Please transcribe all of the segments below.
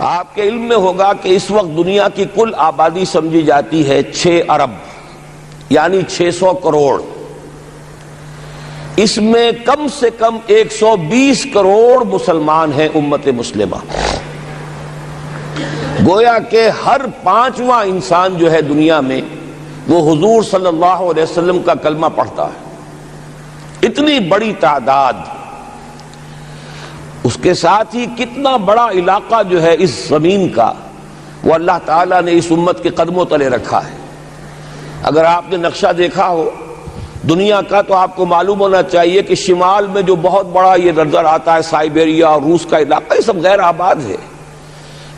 آپ کے علم میں ہوگا کہ اس وقت دنیا کی کل آبادی سمجھی جاتی ہے 6 ارب یعنی 600 کروڑ. اس میں کم سے کم 120 کروڑ مسلمان ہیں امت مسلمہ. گویا کہ ہر 5واں انسان جو ہے دنیا میں وہ حضور صلی اللہ علیہ وسلم کا کلمہ پڑھتا ہے. اتنی بڑی تعداد. اس کے ساتھ ہی کتنا بڑا علاقہ جو ہے اس زمین کا وہ اللہ تعالیٰ نے اس امت کے قدموں تلے رکھا ہے. اگر آپ نے نقشہ دیکھا ہو دنیا کا تو آپ کو معلوم ہونا چاہیے کہ شمال میں جو بہت بڑا یہ نظر آتا ہے سائبیریا اور روس کا علاقہ، یہ سب غیر آباد ہے.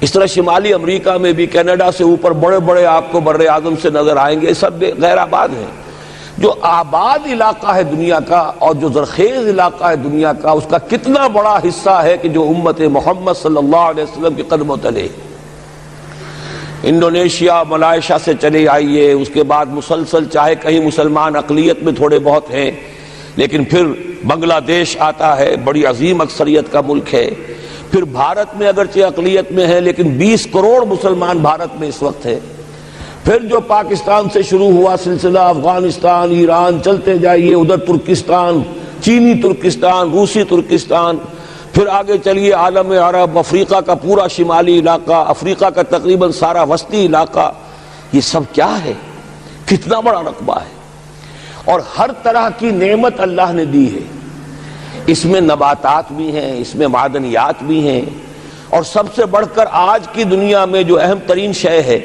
اس طرح شمالی امریکہ میں بھی کینیڈا سے اوپر بڑے بڑے آپ کو بر اعظم سے نظر آئیں گے، یہ سب غیر آباد ہیں. جو آباد علاقہ ہے دنیا کا اور جو زرخیز علاقہ ہے دنیا کا، اس کا کتنا بڑا حصہ ہے کہ جو امت محمد صلی اللہ علیہ وسلم کے قدموں تلے. انڈونیشیا ملائیشیا سے چلے آئیے، اس کے بعد مسلسل چاہے کہیں مسلمان اقلیت میں تھوڑے بہت ہیں، لیکن پھر بنگلہ دیش آتا ہے، بڑی عظیم اکثریت کا ملک ہے. پھر بھارت میں اگرچہ اقلیت میں ہے لیکن 20 کروڑ مسلمان بھارت میں اس وقت ہے. پھر جو پاکستان سے شروع ہوا سلسلہ، افغانستان، ایران، چلتے جائیے ادھر ترکستان، چینی ترکستان، روسی ترکستان، پھر آگے چلیے عالم عرب، افریقہ کا پورا شمالی علاقہ، افریقہ کا تقریباً سارا وسطی علاقہ. یہ سب کیا ہے؟ کتنا بڑا رقبہ ہے. اور ہر طرح کی نعمت اللہ نے دی ہے. اس میں نباتات بھی ہیں، اس میں معدنیات بھی ہیں، اور سب سے بڑھ کر آج کی دنیا میں جو اہم ترین شے ہے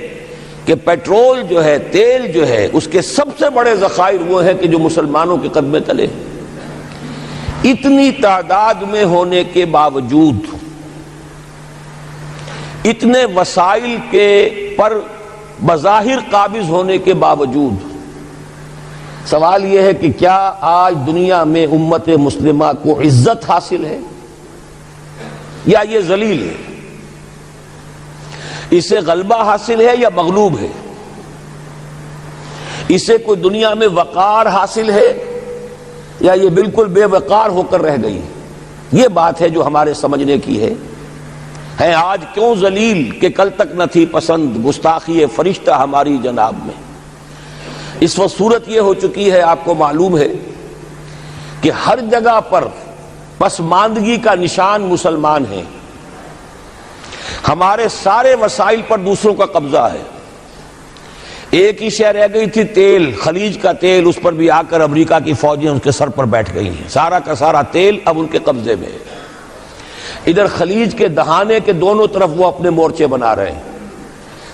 کہ پیٹرول جو ہے، تیل جو ہے، اس کے سب سے بڑے ذخائر وہ ہیں کہ جو مسلمانوں کے قدمے تلے. اتنی تعداد میں ہونے کے باوجود، اتنے وسائل کے پر بظاہر قابض ہونے کے باوجود، سوال یہ ہے کہ کیا آج دنیا میں امت مسلمہ کو عزت حاصل ہے یا یہ ذلیل ہے؟ اسے غلبہ حاصل ہے یا مغلوب ہے؟ اسے کوئی دنیا میں وقار حاصل ہے یا یہ بالکل بے وقار ہو کر رہ گئی؟ یہ بات ہے جو ہمارے سمجھنے کی ہے. آج کیوں ذلیل کہ کل تک نہ تھی پسند گستاخی فرشتہ ہماری جناب میں. اس وقت صورت یہ ہو چکی ہے، آپ کو معلوم ہے کہ ہر جگہ پر پسماندگی کا نشان مسلمان ہیں. ہمارے سارے وسائل پر دوسروں کا قبضہ ہے. ایک ہی شے رہ گئی تھی، تیل، خلیج کا تیل، اس پر بھی آ کر امریکہ کی فوجیں اس کے سر پر بیٹھ گئی ہیں. سارا کا سارا تیل اب ان کے قبضے میں ہے. ادھر خلیج کے دہانے کے دونوں طرف وہ اپنے مورچے بنا رہے ہیں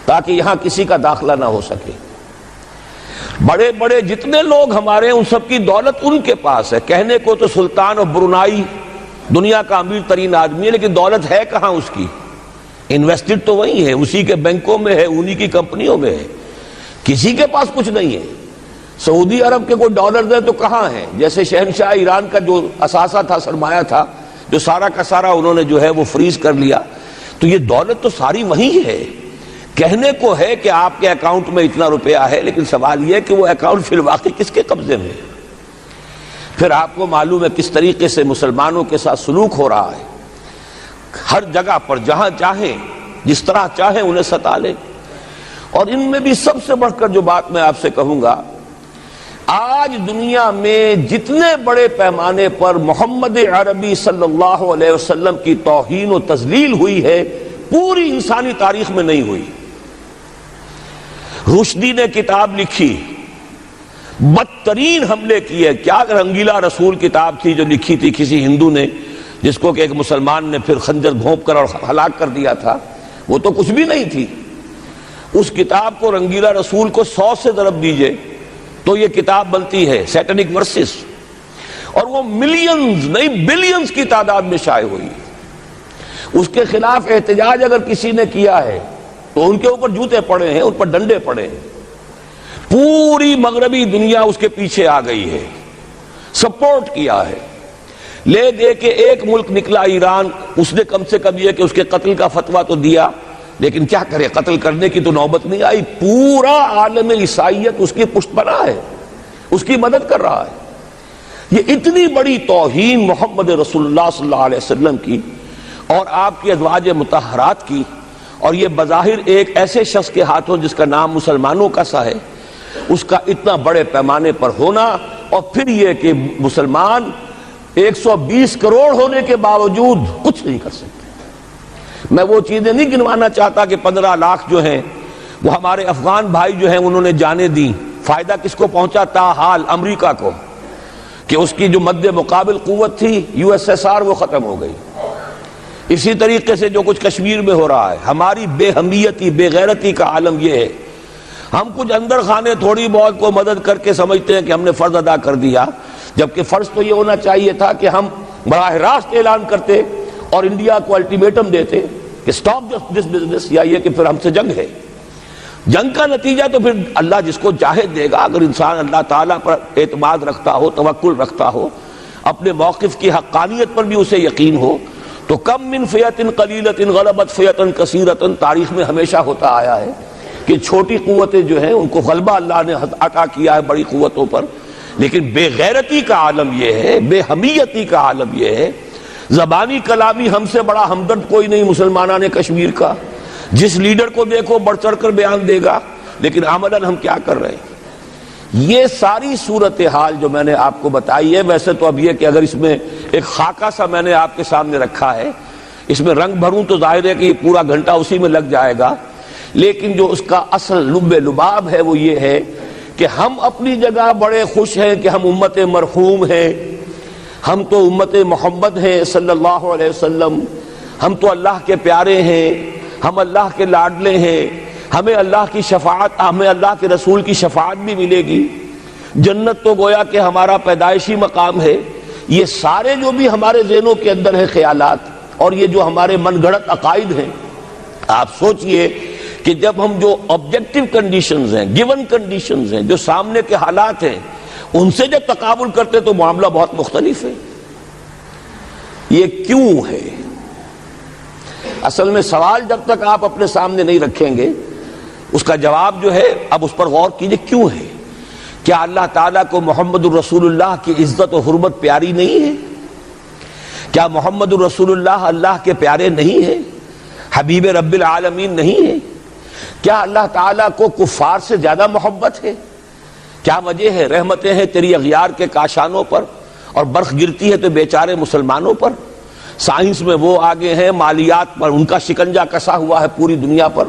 تاکہ یہاں کسی کا داخلہ نہ ہو سکے. بڑے بڑے جتنے لوگ ہمارے ہیں ان سب کی دولت ان کے پاس ہے. کہنے کو تو سلطان اور برونائی دنیا کا امیر ترین آدمی ہے، لیکن دولت ہے کہاں اس کی؟ انویسٹڈ تو وہی ہے، اسی کے بینکوں میں ہے، انہی کی کمپنیوں میں ہے. کسی کے پاس کچھ نہیں ہے. سعودی عرب کے کوئی ڈالرز ہیں تو کہاں ہیں؟ جیسے شہنشاہ ایران کا جو اثاثہ تھا، سرمایہ تھا، جو سارا کا سارا انہوں نے جو ہے وہ فریز کر لیا. تو یہ دولت تو ساری وہی ہے. کہنے کو ہے کہ آپ کے اکاؤنٹ میں اتنا روپیہ ہے، لیکن سوال یہ کہ وہ اکاؤنٹ فی الواقع کس کے قبضے میں ہے؟ پھر آپ کو معلوم ہے کس طریقے سے مسلمانوں کے ساتھ سلوک ہو رہا ہے. ہر جگہ پر جہاں چاہیں، جس طرح چاہیں انہیں ستا لیں. اور ان میں بھی سب سے بڑھ کر جو بات میں آپ سے کہوں گا، آج دنیا میں جتنے بڑے پیمانے پر محمد عربی صلی اللہ علیہ وسلم کی توہین و تذلیل ہوئی ہے، پوری انسانی تاریخ میں نہیں ہوئی. رشدی نے کتاب لکھی، بدترین حملے کیے. کیا رنگیلا رسول کتاب تھی جو لکھی تھی کسی ہندو نے، جس کو کہ ایک مسلمان نے پھر خنجر گھونپ کر اور ہلاک کر دیا تھا. وہ تو کچھ بھی نہیں تھی. اس کتاب کو رنگیلا رسول کو 100 سے ضرب دیجئے تو یہ کتاب بنتی ہے، سیٹنک ورسز. اور وہ ملینز نہیں بلینز کی تعداد میں شائع ہوئی. اس کے خلاف احتجاج اگر کسی نے کیا ہے تو ان کے اوپر جوتے پڑے ہیں، ان پر ڈنڈے پڑے ہیں. پوری مغربی دنیا اس کے پیچھے آ گئی ہے، سپورٹ کیا ہے. لے دے کے ایک ملک نکلا ایران، اس نے کم سے کم یہ کہ اس کے قتل کا فتویٰ تو دیا، لیکن کیا کرے، قتل کرنے کی تو نوبت نہیں آئی. پورا عالم عیسائیت اس کی پشت پناہ ہے، اس کی مدد کر رہا ہے. یہ اتنی بڑی توہین محمد رسول اللہ صلی اللہ علیہ وسلم کی اور آپ کی ازواج مطہرات کی اور یہ بظاہر ایک ایسے شخص کے ہاتھوں جس کا نام مسلمانوں کا سا ہے، اس کا اتنا بڑے پیمانے پر ہونا، اور پھر یہ کہ مسلمان 120 کروڑ ہونے کے باوجود کچھ نہیں کر سکتے۔ میں وہ چیزیں نہیں گنوانا چاہتا کہ 15 لاکھ جو ہیں وہ ہمارے افغان بھائی جو ہیں انہوں نے جانیں دی، فائدہ کس کو پہنچا؟ تاحال امریکہ کو، کہ اس کی جو مد مقابل قوت تھی USSR وہ ختم ہو گئی۔ اسی طریقے سے جو کچھ کشمیر میں ہو رہا ہے، ہماری بے حمیتی، بے غیرتی کا عالم یہ ہے، ہم کچھ اندر خانے تھوڑی بہت کو مدد کر کے سمجھتے ہیں کہ ہم نے فرض ادا کر دیا، جبکہ فرض تو یہ ہونا چاہیے تھا کہ ہم براہ راست اعلان کرتے اور انڈیا کو الٹیمیٹم دیتے کہ سٹاپ دس بزنس، یا یہ کہ پھر ہم سے جنگ ہے۔ جنگ کا نتیجہ تو پھر اللہ جس کو چاہے دے گا۔ اگر انسان اللہ تعالیٰ پر اعتماد رکھتا ہو، توکل رکھتا ہو، اپنے موقف کی حقانیت پر بھی اسے یقین ہو، تو کم من فیۃ قلیلۃ غلبت فیۃ کثیرۃ، تاریخ میں ہمیشہ ہوتا آیا ہے کہ چھوٹی قوتیں جو ہیں ان کو غلبہ اللہ نے عطا کیا ہے بڑی قوتوں پر، لیکن بے غیرتی کا عالم یہ ہے، بے حمیتی کا عالم یہ ہے۔ زبانی کلامی ہم سے بڑا ہمدرد کوئی نہیں مسلمانان کشمیر کا، جس لیڈر کو دیکھو بڑھ چڑھ کر بیان دے گا، لیکن عملاً ہم کیا کر رہے ہیں؟ یہ ساری صورتحال جو میں نے آپ کو بتائی ہے، ویسے تو اب یہ کہ اگر اس میں ایک خاکہ سا میں نے آپ کے سامنے رکھا ہے، اس میں رنگ بھروں تو ظاہر ہے کہ یہ پورا گھنٹہ اسی میں لگ جائے گا، لیکن جو اس کا اصل لب لباب ہے وہ یہ ہے کہ ہم اپنی جگہ بڑے خوش ہیں کہ ہم امت مرحوم ہیں، ہم تو امت محمد ہیں صلی اللہ علیہ وسلم، ہم تو اللہ کے پیارے ہیں، ہم اللہ کے لاڈلے ہیں، ہمیں اللہ کی شفاعت، ہمیں اللہ کے رسول کی شفاعت بھی ملے گی، جنت تو گویا کہ ہمارا پیدائشی مقام ہے۔ یہ سارے جو بھی ہمارے ذہنوں کے اندر ہیں خیالات، اور یہ جو ہمارے من گھڑت عقائد ہیں، آپ سوچئے کہ جب ہم جو آبجیکٹو کنڈیشنز ہیں، گیون کنڈیشنز ہیں، جو سامنے کے حالات ہیں، ان سے جب تقابل کرتے تو معاملہ بہت مختلف ہے۔ یہ کیوں ہے؟ اصل میں سوال جب تک آپ اپنے سامنے نہیں رکھیں گے، اس کا جواب جو ہے اب اس پر غور کیجئے، کیوں ہے؟ کیا اللہ تعالیٰ کو محمد الرسول اللہ کی عزت و حرمت پیاری نہیں ہے؟ کیا محمد الرسول اللہ اللہ کے پیارے نہیں ہیں؟ حبیب رب العالمین نہیں ہے؟ کیا اللہ تعالیٰ کو کفار سے زیادہ محبت ہے؟ کیا وجہ ہے؟ رحمتیں ہیں تیری اغیار کے کاشانوں پر، اور برف گرتی ہے تو بیچارے مسلمانوں پر۔ سائنس میں وہ آگے ہیں، مالیات پر ان کا شکنجہ کسا ہوا ہے پوری دنیا پر،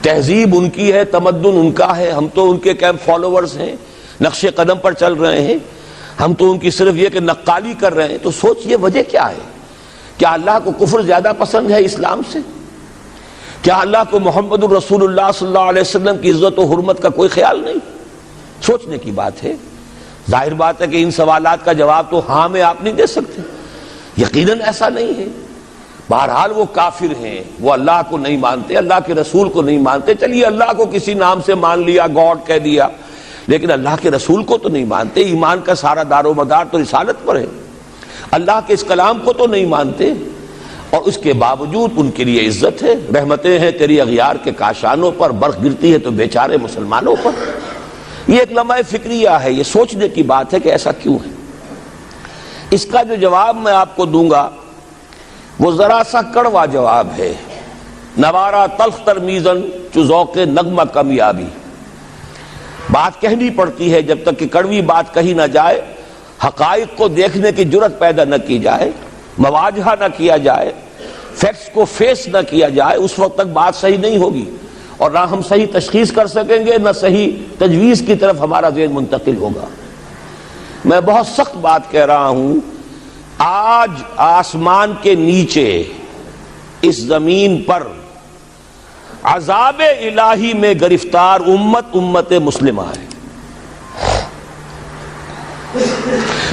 تہذیب ان کی ہے، تمدن ان کا ہے، ہم تو ان کے کیمپ فالوورز ہیں، نقش قدم پر چل رہے ہیں، ہم تو ان کی صرف یہ کہ نقالی کر رہے ہیں۔ تو سوچئے وجہ کیا ہے؟ کیا اللہ کو کفر زیادہ پسند ہے اسلام سے؟ کیا اللہ کو محمد الرسول اللہ صلی اللہ علیہ وسلم کی عزت و حرمت کا کوئی خیال نہیں؟ سوچنے کی بات ہے۔ ظاہر بات ہے کہ ان سوالات کا جواب تو ہاں میں آپ نہیں دے سکتے، یقیناً ایسا نہیں ہے۔ بہرحال وہ کافر ہیں، وہ اللہ کو نہیں مانتے، اللہ کے رسول کو نہیں مانتے، چلیے اللہ کو کسی نام سے مان لیا، گاڈ کہہ دیا، لیکن اللہ کے رسول کو تو نہیں مانتے۔ ایمان کا سارا دار و مدار تو رسالت پر ہے، اللہ کے اس کلام کو تو نہیں مانتے، اور اس کے باوجود ان کے لیے عزت ہے۔ رحمتیں ہیں تیری اغیار کے کاشانوں پر، برف گرتی ہے تو بیچارے مسلمانوں پر۔ یہ ایک لمحہ فکریہ ہے، یہ سوچنے کی بات ہے کہ ایسا کیوں ہے۔ اس کا جو جواب میں آپ کو دوں گا وہ ذرا سا کڑوا جواب ہے۔ نوارا تلخ ترمیزن چو ذوق نغمہ کمیابی، بات کہنی پڑتی ہے جب تک کہ کڑوی بات کہی نہ جائے، حقائق کو دیکھنے کی جرت پیدا نہ کی جائے، مواجہہ نہ کیا جائے، فیکٹس کو فیس نہ کیا جائے، اس وقت تک بات صحیح نہیں ہوگی، اور نہ ہم صحیح تشخیص کر سکیں گے، نہ صحیح تجویز کی طرف ہمارا ذہن منتقل ہوگا۔ میں بہت سخت بات کہہ رہا ہوں، آج آسمان کے نیچے اس زمین پر عذاب الہی میں گرفتار امت مسلمہ ہے۔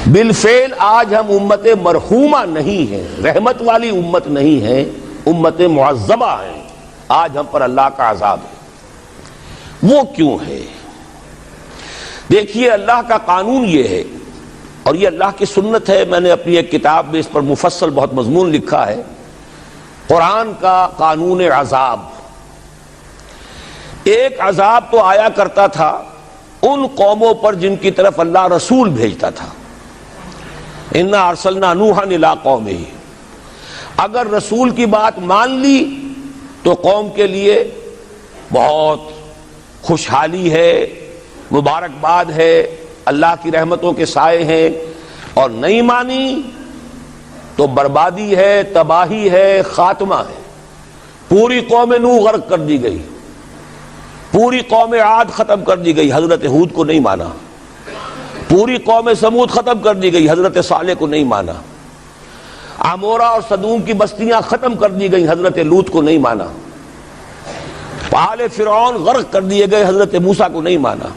بالفعل آج ہم امت مرحومہ نہیں ہیں، رحمت والی امت نہیں ہے، امت معذبہ ہیں۔ آج ہم پر اللہ کا عذاب ہے۔ وہ کیوں ہے؟ دیکھیے اللہ کا قانون یہ ہے، اور یہ اللہ کی سنت ہے، میں نے اپنی ایک کتاب میں اس پر مفصل بہت مضمون لکھا ہے، قرآن کا قانون عذاب۔ ایک عذاب تو آیا کرتا تھا ان قوموں پر جن کی طرف اللہ رسول بھیجتا تھا، اِنَّا أَرْسَلْنَا نُوحًا إِلَىٰ قَوْمِهِ، اگر رسول کی بات مان لی تو قوم کے لیے بہت خوشحالی ہے، مبارکباد ہے، اللہ کی رحمتوں کے سائے ہیں، اور نہیں مانی تو بربادی ہے، تباہی ہے، خاتمہ ہے۔ پوری قوم نوح غرق کر دی گئی، پوری قوم عاد ختم کر دی گئی، حضرت ہود کو نہیں مانا۔ پوری قوم سمود ختم کر دی گئی، حضرت صالح کو نہیں مانا۔ عمورہ اور صدوم کی بستیاں ختم کر دی گئی، حضرت لوط کو نہیں مانا۔ آل فرعون غرق کر دیے گئے، حضرت موسیٰ کو نہیں مانا۔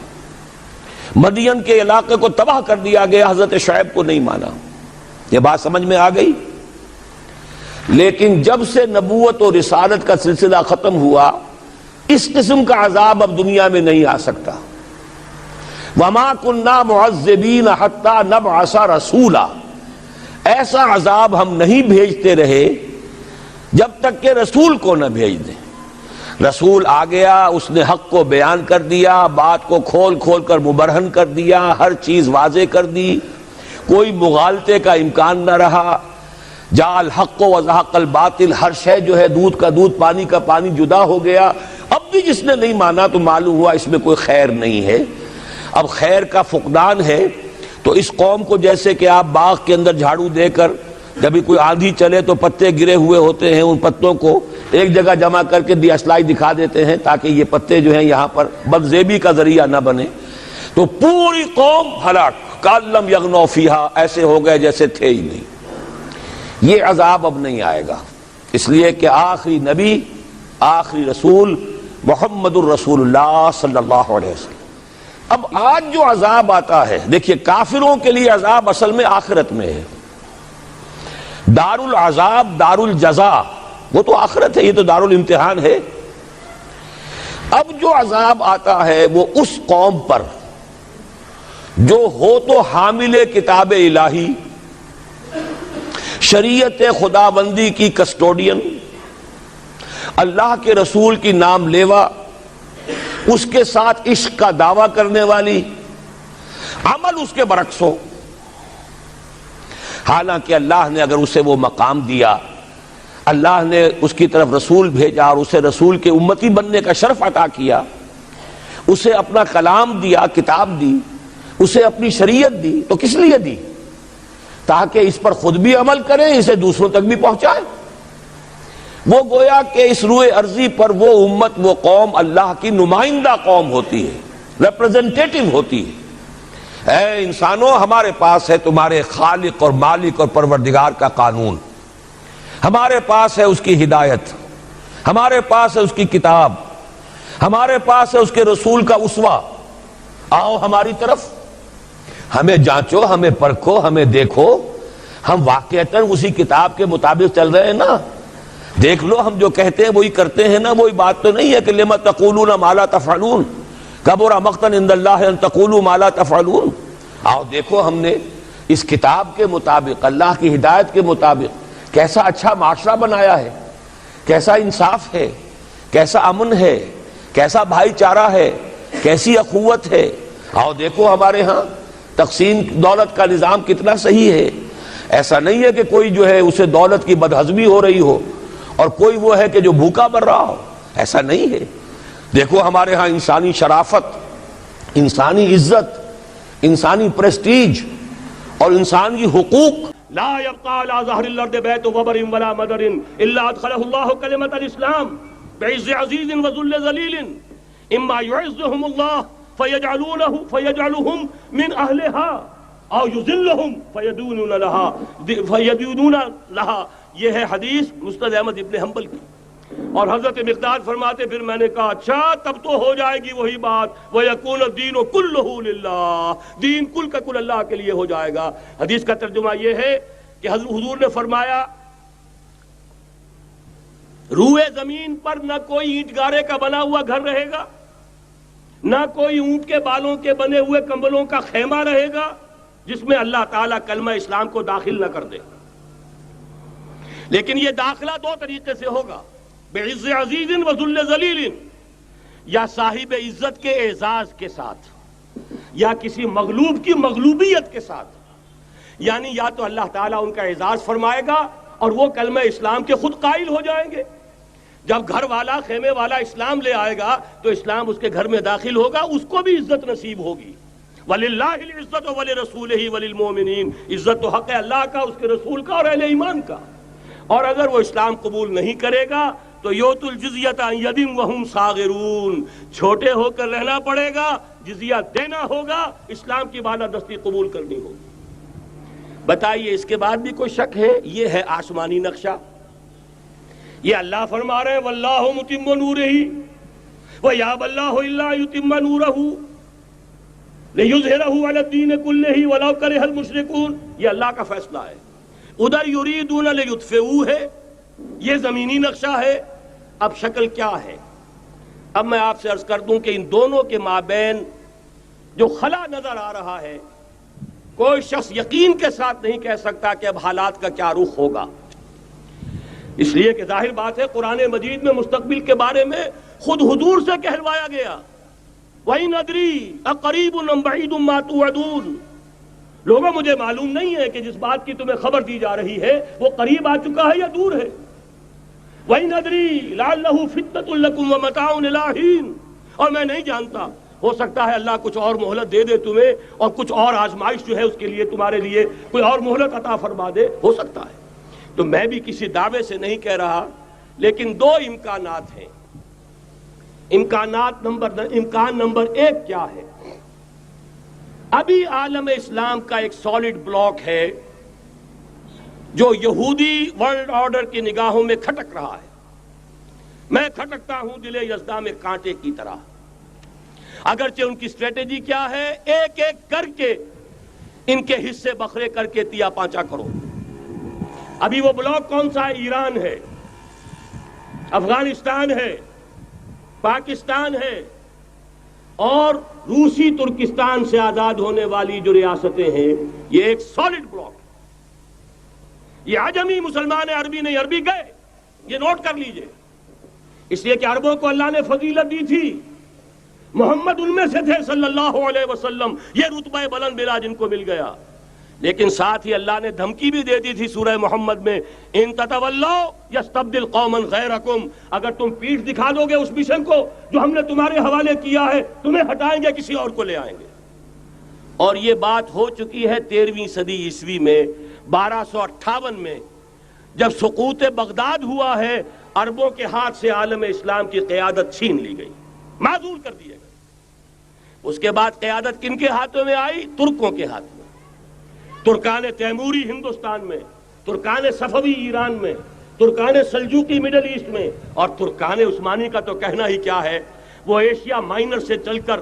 مدین کے علاقے کو تباہ کر دیا گیا، حضرت شعیب کو نہیں مانا۔ یہ بات سمجھ میں آ گئی؟ لیکن جب سے نبوت اور رسالت کا سلسلہ ختم ہوا، اس قسم کا عذاب اب دنیا میں نہیں آ سکتا۔ وَمَا كُنَّا مُعَذِّبِينَ حَتَّى نَبْعَثَ رَسُولًا، ایسا عذاب ہم نہیں بھیجتے رہے جب تک کہ رسول کو نہ بھیج دیں۔ رسول آ گیا، اس نے حق کو بیان کر دیا، بات کو کھول کھول کر مبرہن کر دیا، ہر چیز واضح کر دی، کوئی مغالطے کا امکان نہ رہا۔ جاء الحق وزهق الباطل، ہر شے جو ہے دودھ کا دودھ، پانی کا پانی جدا ہو گیا۔ اب بھی جس نے نہیں مانا تو معلوم ہوا اس میں کوئی خیر نہیں ہے، اب خیر کا فقدان ہے۔ تو اس قوم کو جیسے کہ آپ باغ کے اندر جھاڑو دے کر جب کوئی آندھی چلے تو پتے گرے ہوئے ہوتے ہیں، ان پتوں کو ایک جگہ جمع کر کے دیاسلائی دکھا دیتے ہیں تاکہ یہ پتے جو ہیں یہاں پر بدزیبی کا ذریعہ نہ بنے، تو پوری قوم ہلاک، کالم یغنوا فیہا، ایسے ہو گئے جیسے تھے ہی نہیں۔ یہ عذاب اب نہیں آئے گا، اس لیے کہ آخری نبی، آخری رسول محمد الرسول اللہ صلی اللہ علیہ وسلم۔ اب آج جو عذاب آتا ہے، دیکھیے کافروں کے لیے عذاب اصل میں آخرت میں ہے۔ دار العذاب، دار الجزا، وہ تو آخرت ہے، یہ تو دار الامتحان ہے۔ اب جو عذاب آتا ہے وہ اس قوم پر جو ہو تو حامل کتاب الہی، شریعت خداوندی کی کسٹوڈین، اللہ کے رسول کی نام لیوا، اس کے ساتھ عشق کا دعویٰ کرنے والی، عمل اس کے برعکس ہو۔ حالانکہ اللہ نے اگر اسے وہ مقام دیا، اللہ نے اس کی طرف رسول بھیجا اور اسے رسول کے امتی بننے کا شرف عطا کیا، اسے اپنا کلام دیا، کتاب دی، اسے اپنی شریعت دی، تو کس لیے دی؟ تاکہ اس پر خود بھی عمل کریں، اسے دوسروں تک بھی پہنچائیں۔ وہ گویا کہ اس روئے ارضی پر وہ امت، وہ قوم اللہ کی نمائندہ قوم ہوتی ہے، ریپرزنٹیٹو ہوتی ہے۔ اے انسانوں، ہمارے پاس ہے تمہارے خالق اور مالک اور پروردگار کا قانون، ہمارے پاس ہے اس کی ہدایت، ہمارے پاس ہے اس کی کتاب، ہمارے پاس ہے اس کے رسول کا اسوہ۔ آؤ ہماری طرف، ہمیں جانچو، ہمیں پرکھو، ہمیں دیکھو، ہم واقعتاً اسی کتاب کے مطابق چل رہے ہیں نا؟ دیکھ لو ہم جو کہتے ہیں وہی کرتے ہیں نا؟ وہی بات تو نہیں ہے کہ لما تقولون ما لا تفعلون، کبر مقتا عند اللہ ان تقولوا ما لا تفعلون۔ آؤ دیکھو ہم نے اس کتاب کے مطابق، اللہ کی ہدایت کے مطابق کیسا اچھا معاشرہ بنایا ہے، کیسا انصاف ہے، کیسا امن ہے، کیسا بھائی چارہ ہے، کیسی اخوت ہے۔ آؤ دیکھو ہمارے ہاں تقسیم دولت کا نظام کتنا صحیح ہے۔ ایسا نہیں ہے کہ کوئی جو ہے اسے دولت کی بدہضمی ہو رہی ہو اور کوئی وہ ہے کہ جو بھوکا مر رہا ہو، ایسا نہیں ہے۔ دیکھو ہمارے ہاں انسانی شرافت، انسانی عزت، انسانی پریسٹیج اور انسانی حقوق۔ لا يبقى على ظهر الارض بيت وبر ولا مدر الا ادخله الله كلمة الاسلام بعز عزيز وذل ذليل، اما يعزهم الله فيجعلهم من اهلها او يذلهم فيدونون لها۔ یہ ہے حدیث مسند احمد ابن حنبل کی۔ اور حضرت مقداد فرماتے پھر میں نے کہا اچھا تب تو ہو جائے گی وہی بات، وَيَكُونَ الدِّينُ كُلُّهُ لِلَّهِ، دین کل کا کل اللہ کے لیے ہو جائے گا۔ حدیث کا ترجمہ یہ ہے کہ حضور نے فرمایا روئے زمین پر نہ کوئی اینٹ گارے کا بنا ہوا گھر رہے گا، نہ کوئی اونٹ کے بالوں کے بنے ہوئے کمبلوں کا خیمہ رہے گا جس میں اللہ تعالیٰ کلمہ اسلام کو داخل نہ کر دے۔ لیکن یہ داخلہ دو طریقے سے ہوگا، بعز عزیز و ذل ذلیل، یا صاحب عزت کے اعزاز کے ساتھ، یا کسی مغلوب کی مغلوبیت کے ساتھ۔ یعنی یا تو اللہ تعالیٰ ان کا اعزاز فرمائے گا اور وہ کلمہ اسلام کے خود قائل ہو جائیں گے، جب گھر والا خیمے والا اسلام لے آئے گا تو اسلام اس کے گھر میں داخل ہوگا، اس کو بھی عزت نصیب ہوگی۔ وَلِلَّهِ الْعِزَّةُ وَلِرَسُولِهِ وَلِلْمُؤْمِنِينَ، عزت تو حق ہے اللہ کا، اس کے رسول کا اور اہل ایمان کا۔ اور اگر وہ اسلام قبول نہیں کرے گا تو یؤتُ الْجِزْیَةَ عَنْ یَدٍ وَهُمْ صَاغِرُونَ، چھوٹے ہو کر رہنا پڑے گا، جزیہ دینا ہوگا، اسلام کی بالادستی قبول کرنی ہوگی۔ بتائیے اس کے بعد بھی کوئی شک ہے؟ یہ ہے آسمانی نقشہ۔ یہ اللہ فرما رہے ہیں واللہ متم نورہ ویابی اللہ الا یتم نورہ لیظہرہ علی الدین کلہ ولو کرہ المشرکون، یہ اللہ کا فیصلہ ہے۔ ادھر یریدون لیطفئوہ ہے، یہ زمینی نقشہ ہے۔ اب شکل کیا ہے؟ اب میں آپ سے عرض کر دوں کہ ان دونوں کے مابین جو خلا نظر آ رہا ہے، کوئی شخص یقین کے ساتھ نہیں کہہ سکتا کہ اب حالات کا کیا رخ ہوگا، اس لیے کہ ظاہر بات ہے قرآن مجید میں مستقبل کے بارے میں خود حضور سے کہلوایا گیا، وَإِنْ أَدْرِي أَقَرِيبٌ أَمْ بَعِيدٌ مَا تُوعَدُونَ، لوگوں مجھے معلوم نہیں ہے کہ جس بات کی تمہیں خبر دی جا رہی ہے وہ قریب آ چکا ہے یا دور ہے۔ وَإِنْ أَدْرِي لَعَلَّهُ فِتْنَةٌ لَكُمْ وَمَتَاعٌ إِلَىٰ حِينٍ، اور میں نہیں جانتا، ہو سکتا ہے اللہ کچھ اور مہلت دے دے تمہیں، اور کچھ اور آزمائش جو ہے اس کے لیے تمہارے لیے کوئی اور مہلت عطا فرما دے، ہو سکتا ہے۔ تو میں بھی کسی دعوے سے نہیں کہہ رہا، لیکن دو امکانات ہیں۔ امکان نمبر ایک کیا ہے؟ ابھی عالم اسلام کا ایک سالڈ بلاک ہے جو یہودی ورلڈ آرڈر کی نگاہوں میں کھٹک رہا ہے۔ میں کھٹکتا ہوں دل یزداں میں کانٹے کی طرح، اگرچہ ان کی اسٹریٹجی کیا ہے؟ ایک ایک کر کے ان کے حصے بکھرے کر کے تیا پانچا کرو۔ ابھی وہ بلاک کون سا ہے؟ ایران ہے، افغانستان ہے، پاکستان ہے، اور روسی ترکستان سے آزاد ہونے والی جو ریاستیں ہیں، یہ ایک سالڈ بلاک ہے۔ یہ عجمی مسلمان عربی نہیں، عربی گئے، یہ نوٹ کر لیجئے، اس لیے کہ عربوں کو اللہ نے فضیلت دی تھی، محمد ان میں سے تھے صلی اللہ علیہ وسلم، یہ رتبہ بلند ملا جن کو مل گیا۔ لیکن ساتھ ہی اللہ نے دھمکی بھی دے دی تھی سورہ محمد میں، ان تتولوا یستبدل قوما غیرکم، اگر تم پیٹھ دکھا دو گے اس مشن کو جو ہم نے تمہارے حوالے کیا ہے، تمہیں ہٹائیں گے، کسی اور کو لے آئیں گے۔ اور یہ بات ہو چکی ہے 13ویں صدی عیسوی میں، 1258 میں جب سقوط بغداد ہوا ہے، عربوں کے ہاتھ سے عالم اسلام کی قیادت چھین لی گئی، معزول کر دیے گئے۔ اس کے بعد قیادت کن کے ہاتھوں میں آئی؟ ترکوں کے ہاتھ میں، ترکان تیموری ہندوستان میں، ترکان صفوی ایران میں، ترکان سلجوقی مڈل ایسٹ میں، اور ترکان عثمانی کا تو کہنا ہی کیا ہے، وہ ایشیا مائنر سے چل کر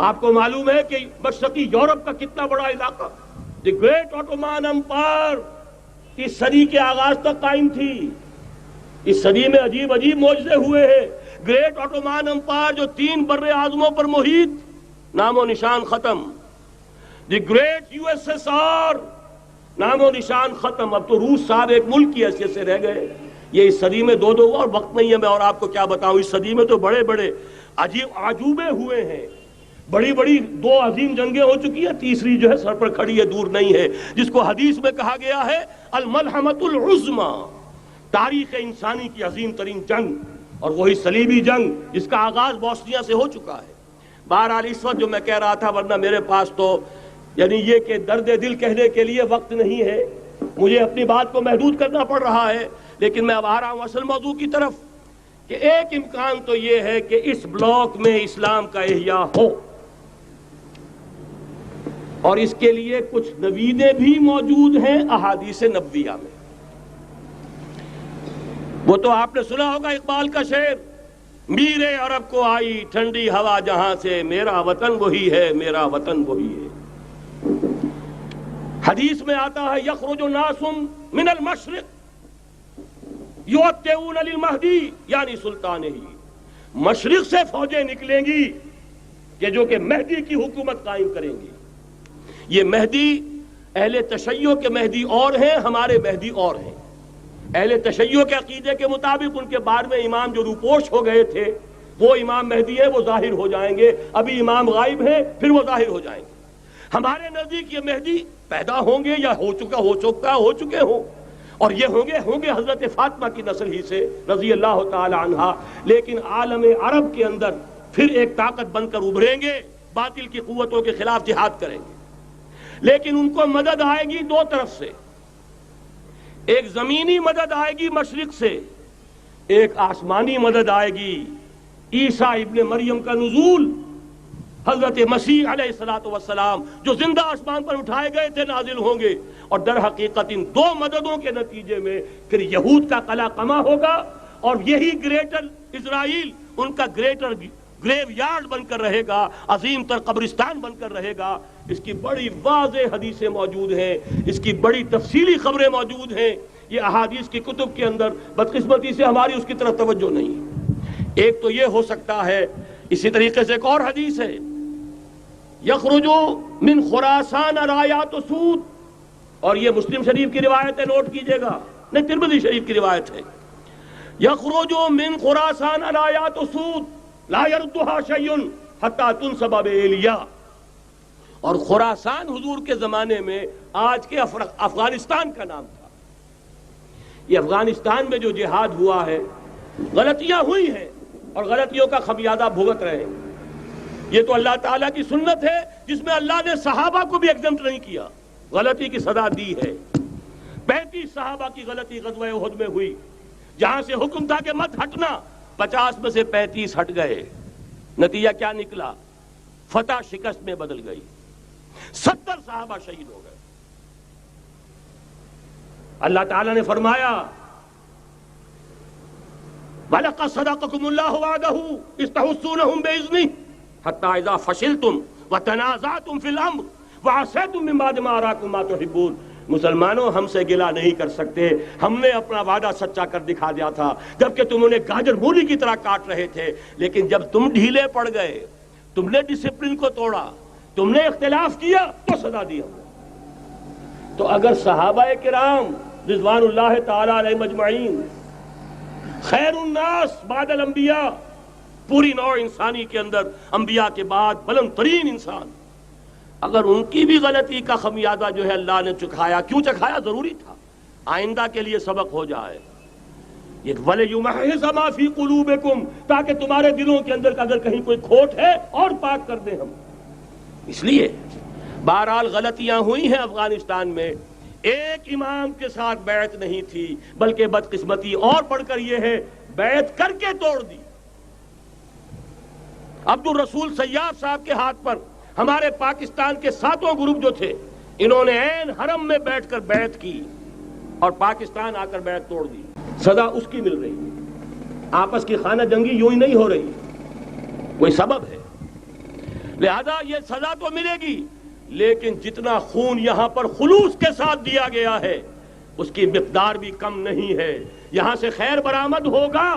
آپ کو معلوم ہے کہ مشرقی یورپ کا کتنا بڑا علاقہ، دی گریٹ آٹومان امپائر اس صدی کے آغاز تک قائم تھی۔ اس صدی میں عجیب عجیب معجزے ہوئے ہیں۔ گریٹ آٹومان امپائر جو 3 بر اعظموں پر محیط، نام و نشان ختم۔ The great U S S R, نام و نشان ختم۔ اب تو روس صاحب ایک ملک کی حیثیت سے رہ گئے۔ یہ اس صدی میں دو اور وقت نہیں ہے میں اور آپ کو کیا بتاؤں، اس صدی میں تو بڑے بڑے عجیب عجوبے ہوئے ہیں، بڑی بڑی 2 عظیم جنگیں ہو چکی ہیں، تیسری جو ہے سر پر کھڑی ہے، دور نہیں ہے، جس کو حدیث میں کہا گیا ہے الملحمۃ العظمی، تاریخ انسانی کی عظیم ترین جنگ، اور وہی صلیبی جنگ جس کا آغاز بوسنیا سے ہو چکا ہے۔ بہرحال اس وقت جو میں کہہ رہا تھا، ورنہ میرے پاس تو یعنی یہ کہ درد دل کہنے کے لیے وقت نہیں ہے، مجھے اپنی بات کو محدود کرنا پڑ رہا ہے، لیکن میں اب آ رہا ہوں اصل موضوع کی طرف، کہ ایک امکان تو یہ ہے کہ اس بلاک میں اسلام کا احیاء ہو، اور اس کے لیے کچھ نویدیں بھی موجود ہیں احادیث نبویہ میں۔ وہ تو آپ نے سنا ہوگا اقبال کا شعر، میرے عرب کو آئی ٹھنڈی ہوا جہاں سے، میرا وطن وہی ہے، میرا وطن وہی ہے۔ حدیث میں آتا ہے یخرج ناس من المشرق یؤتون للمہدی یعنی سلطان ہی، مشرق سے فوجیں نکلیں گی کہ جو کہ مہدی کی حکومت قائم کریں گی۔ یہ مہدی اہل تشیع کے مہدی اور ہیں، ہمارے مہدی اور ہیں۔ اہل تشیع کے عقیدے کے مطابق ان کے بعد میں امام جو روپوش ہو گئے تھے وہ امام مہدی ہے، وہ ظاہر ہو جائیں گے، ابھی امام غائب ہیں، پھر وہ ظاہر ہو جائیں گے۔ ہمارے نزدیک یہ مہدی پیدا ہوں گے یا ہو چکے ہوں، اور یہ ہوں گے حضرت فاطمہ کی نسل ہی سے رضی اللہ تعالی عنہا، لیکن عالم عرب کے اندر پھر ایک طاقت بن کر ابھریں گے، باطل کی قوتوں کے خلاف جہاد کریں گے، لیکن ان کو مدد آئے گی دو طرف سے، ایک زمینی مدد آئے گی مشرق سے، ایک آسمانی مدد آئے گی، عیسیٰ ابن مریم کا نزول، حضرت مسیح علیہ الصلوۃ والسلام جو زندہ آسمان پر اٹھائے گئے تھے نازل ہوں گے، اور در حقیقت ان دو مددوں کے نتیجے میں پھر یہود کا قلع قمع ہوگا، اور یہی گریٹر اسرائیل ان کا گریٹر گریو یارڈ بن کر رہے گا، عظیم تر قبرستان بن کر رہے گا۔ اس کی بڑی واضح حدیثیں موجود ہیں، اس کی بڑی تفصیلی خبریں موجود ہیں، یہ احادیث کی کتب کے اندر، بدقسمتی سے ہماری اس کی طرف توجہ نہیں ہے۔ ایک تو یہ ہو سکتا ہے، اسی طریقے سے ایک اور حدیث ہے، یخرج من خراسان رایات و سود، اور یہ مسلم شریف کی روایت ہے، نوٹ کیجئے گا، نہیں ترمذی شریف کی روایت ہے، یخرج من خراسان رایات و سود لا یردها شیء حتی تنصب بایلیا، اور خراسان حضور کے زمانے میں آج کے افغانستان کا نام تھا۔ یہ افغانستان میں جو جہاد ہوا ہے، غلطیاں ہوئی ہیں اور غلطیوں کا خمیازہ بھگت رہے ہیں، یہ تو اللہ تعالیٰ کی سنت ہے جس میں اللہ نے صحابہ کو بھی ایگزمپٹ نہیں کیا، غلطی کی سزا دی ہے۔ 35 صحابہ کی غلطی غزوہ احد میں ہوئی، جہاں سے حکم تھا کہ مت ہٹنا، 50 میں سے 35 ہٹ گئے، نتیجہ کیا نکلا؟ فتح شکست میں بدل گئی، 70 صحابہ شہید ہو گئے۔ اللہ تعالیٰ نے فرمایا وَلَقَدْ صَدَقَكُمُ اللَّهُ وَعْدَهُ إِذْ تَحُسُّونَهُم بِإِذْنِهِ حَتَّى إِذَا فَشِلْتُمْ وَتَنَازَعْتُمْ فِي الْأَمْرِ وَعَصَيْتُمْ مِن بَعْدِ مَا أَرَاكُمْ مَا تُحِبُّونَ۔ مسلمانوں، ہم سے گلہ نہیں کر سکتے، ہم نے اپنا وعدہ سچا کر دکھا دیا تھا جبکہ تم انہیں گاجر مولی کی طرح کاٹ رہے تھے، لیکن جب تم ڈھیلے پڑ گئے، تم نے ڈسپلن کو توڑا، تم نے اختلاف کیا، تو سزا دی ہم نے۔ تو اگر صحابہ کرام رضوان اللہ تعالی علیہ مجمعین خیر الناس بعد الانبیاء، پوری نوع انسانی کے اندر انبیاء کے بعد بلند ترین انسان، اگر ان کی بھی غلطی کا خمیازہ جو ہے اللہ نے چکھایا، کیوں چکھایا؟ ضروری تھا، آئندہ کے لیے سبق ہو جائے۔ یہ وَلِيُمَحِّصَ مَا فِي قُلُوبِكُمْ، تاکہ تمہارے دلوں کے اندر اگر کہیں کوئی کھوٹ ہے اور پاک کر دیں ہم۔ اس لیے بہرحال غلطیاں ہوئی ہیں افغانستان میں، ایک امام کے ساتھ بیعت نہیں تھی، بلکہ بدقسمتی اور بڑھ کر یہ ہے بیعت کر کے توڑ دی۔ عبد الرسول سیاف صاحب کے ہاتھ پر ہمارے پاکستان کے 7 گروپ جو تھے، انہوں نے عین حرم میں بیٹھ کر بیعت کی اور پاکستان آ کر بیعت توڑ دی، سزا اس کی مل رہی ہے۔ آپس کی خانہ جنگی یوں ہی نہیں ہو رہی، کوئی سبب ہے، لہذا یہ سزا تو ملے گی، لیکن جتنا خون یہاں پر خلوص کے ساتھ دیا گیا ہے اس کی مقدار بھی کم نہیں ہے، یہاں سے خیر برآمد ہوگا۔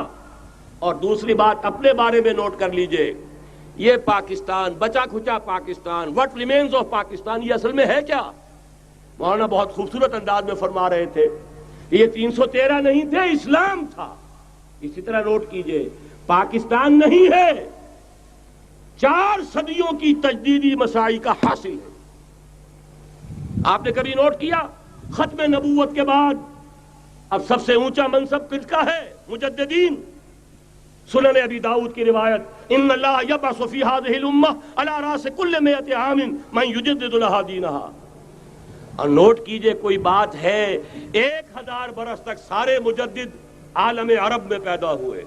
اور دوسری بات اپنے بارے میں نوٹ کر لیجئے، یہ پاکستان، بچا کھچا Pakistan, what remains of Pakistan, یہ اصل میں ہے کیا؟ مولانا بہت خوبصورت انداز میں فرما رہے تھے، یہ 313 نہیں تھے، اسلام تھا۔ اسی طرح نوٹ کیجئے، پاکستان نہیں ہے، 4 صدیوں کی تجدیدی مساعی کا حاصل ہے۔ آپ نے کبھی نوٹ کیا ختم نبوت کے بعد اب سب سے اونچا منصب کس کا ہے؟ مجددین۔ سنن ابی داؤد کی روایت، ان اللہ یبعث فی هذه الامہ علی راس کل 100 عام من یجدد لها دینها۔ اور نوٹ کیجئے، کوئی بات ہے 1000 برس تک سارے مجدد عالم عرب میں پیدا ہوئے،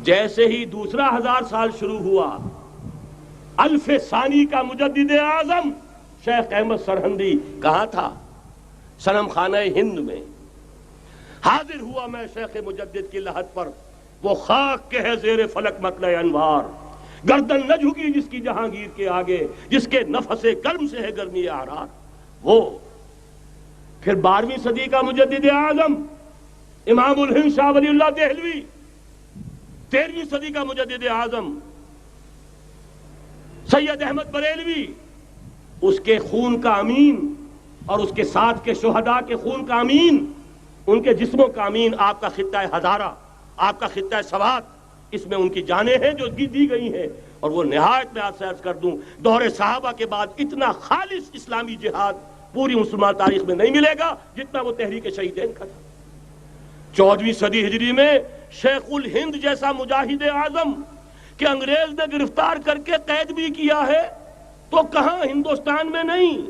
جیسے ہی دوسرا 1000 سال شروع ہوا، الف ثانی کا مجدد اعظم شیخ احمد سرہندی کہاں تھا؟ صنم خانہ ہند میں حاضر ہوا۔ میں شیخ مجدد کی لحد پر، وہ خاک کے ہے زیر فلک مطلع انوار، گردن نہ جھکی جس کی جہانگیر کے آگے، جس کے نفس گرم سے ہے گرمی احرار۔ وہ پھر 12ویں صدی کا مجدد اعظم امام الہند شاہ ولی اللہ دہلوی، 13ویں صدی کا مجدد اعظم سید احمد بریلوی، اس کے خون کا امین اور اس کے ساتھ کے شہداء کے خون کا امین، ان کے جسموں کا امین، آپ کا خطہ ہزارہ، آپ کا خطہ سوات، اس میں ان کی جانیں ہیں جو دی گئی ہیں۔ اور وہ نہایت میں آپ سے عرض کر دوں، دور صحابہ کے بعد اتنا خالص اسلامی جہاد پوری مسلمان تاریخ میں نہیں ملے گا جتنا وہ تحریک شہیدین کا تھا۔ 14ویں صدی ہجری میں شیخ الہند جیسا مجاہد اعظم کہ انگریز نے گرفتار کر کے قید بھی کیا ہے، تو کہاں ہندوستان میں نہیں